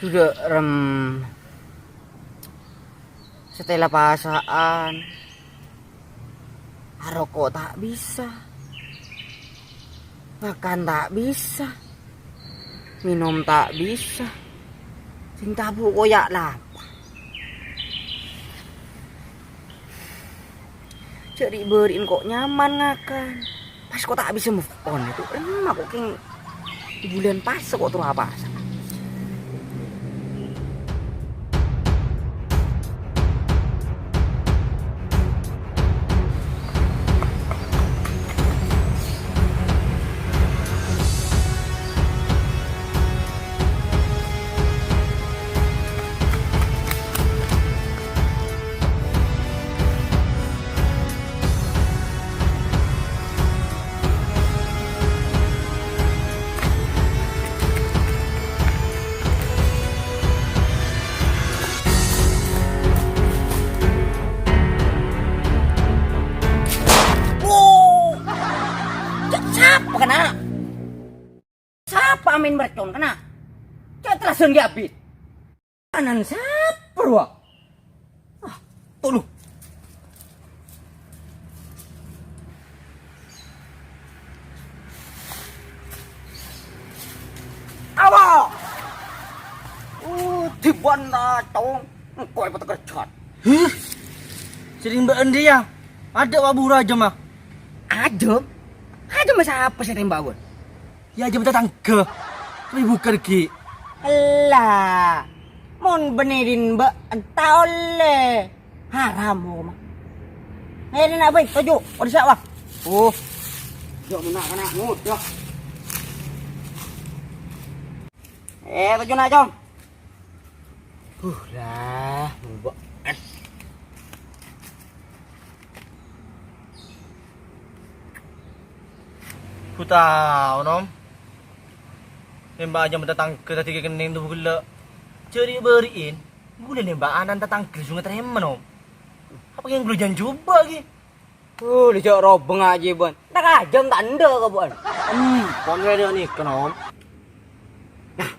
Sudah setelah pasaan rokok tak bisa, makan tak bisa, minum tak bisa, sing tabu koyak lapar. Jadi beriin kok nyaman ngakan, pas kok tak bisa move on itu emak kok keng bulan pas kok terus apa? Siapa kena? Siapa amin mercon kena? Kita telah senggabit. Kanan siapa ruak? Tolong. Apa? Tiban datang. Kau yang terkecat. Sering mbak Andi ya? Ada wabu raja mah. Ajem? Ajem masa apa sih tembak gue? Ya aja tetangga. Tapi bukan ki. Lah, mon benerin mbak entah oleh haram mah. Ini nak baik, tuju, udah siap wah. Jom nak kena ngut, yo. Tuju nak jom. Lah, mbak. Ku tahu nom. Nembak aja tetangga tadi kening tu gula. Ceri beriin. Boleh nembak anan tetangga sungai terima nom. Apa yang gelujan coba lagi? Lijak robeng aja bon. Tak aja tak anda ke bon. Kon dia ni kenom. Nah,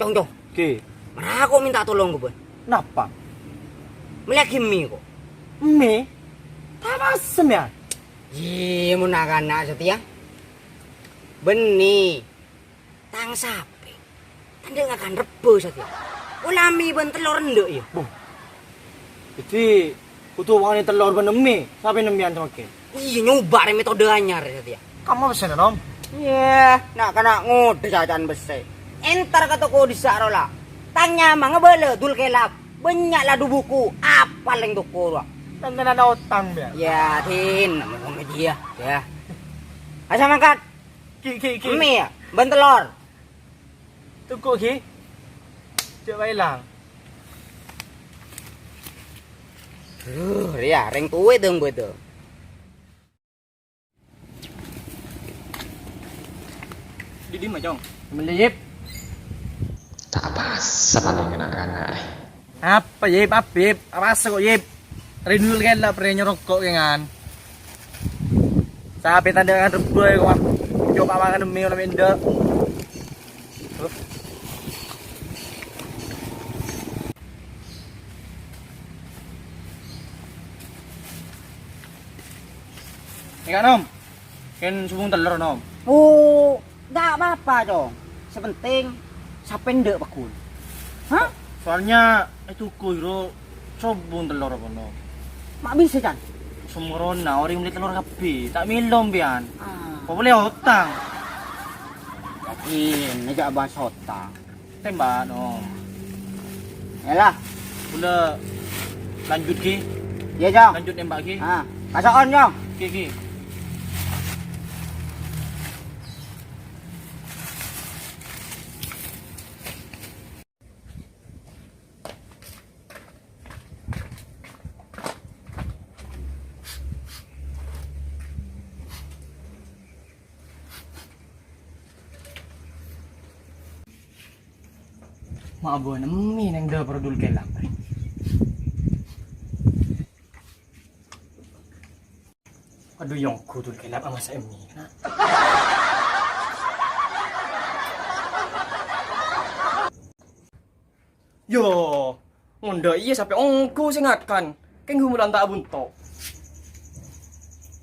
jong. Ki. Mana aku minta tolong ke bon. Kenapa? Melihat kimi kok. Me? Tak masam ya? Mau nak setia. Benih. Tang sapi. Tanda nggak akan rebus saja. Ulami ben telur ndek ya. Jadi butuh wangi telur benemi. Sampai nemian sama ke. Iya nyoba metode anyar saja. Kamu pesen nom? Iya, nak kena ngode jajan besi. Entar kata ko di sarola. Tanya mah ngebele dul kelap. Banyak lah buku. Apa yang tuku lah. Dan ada utang ya. Ya, tin, nama dia. Ya. Asa mangkat. Ki. Mie ya, ban telur. Tukuk ki. Coba hilang. Ya, reng tuwe dong betul. Didi mah jong. Melip. Tak apa nih kena-kena. Apa yip, Apip? Apa kok yip? Rindu kan lah pernah nyorokok kan. Sampai tanda kan rebel kok. Coba makan demi orang Indo. Ini kan om, kan subung telur om. Enggak apa-apa dong. Sepenting sapendek bakul. Hah? Soalnya itu kuiro subung telur apa om. Mak bisa kan? Sumurona orang beli telur kapi, tak milom bian. Kau Ah, boleh hutang. yakin aja abang sota. Tembak om. Yalah, Udah lanjut ki, iya jong. lanjut nembak ki. Ah, kasih on jong. Ki. Maabo nami nang da perdul kelak. Aduh yang kudul kelak sama saya ini. Anda iya sampai ongku singatkan. Keng humulan tak buntok.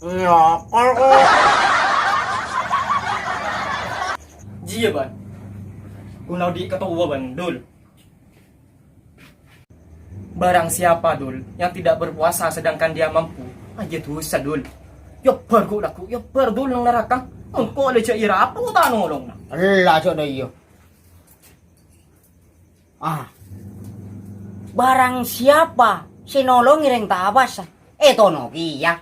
Ya, kalau Jia ban. Unau di ketua ban, Dul. Barang siapa, Dul, yang tidak berpuasa sedangkan dia mampu, aja dosa, Dul. Ya baru laku, ya baru Dul nang neraka. Engkau ada ira apa kau tak nolong na? Allah cok dah iyo. Barang siapa sinolong ireng tabas. Tono ya.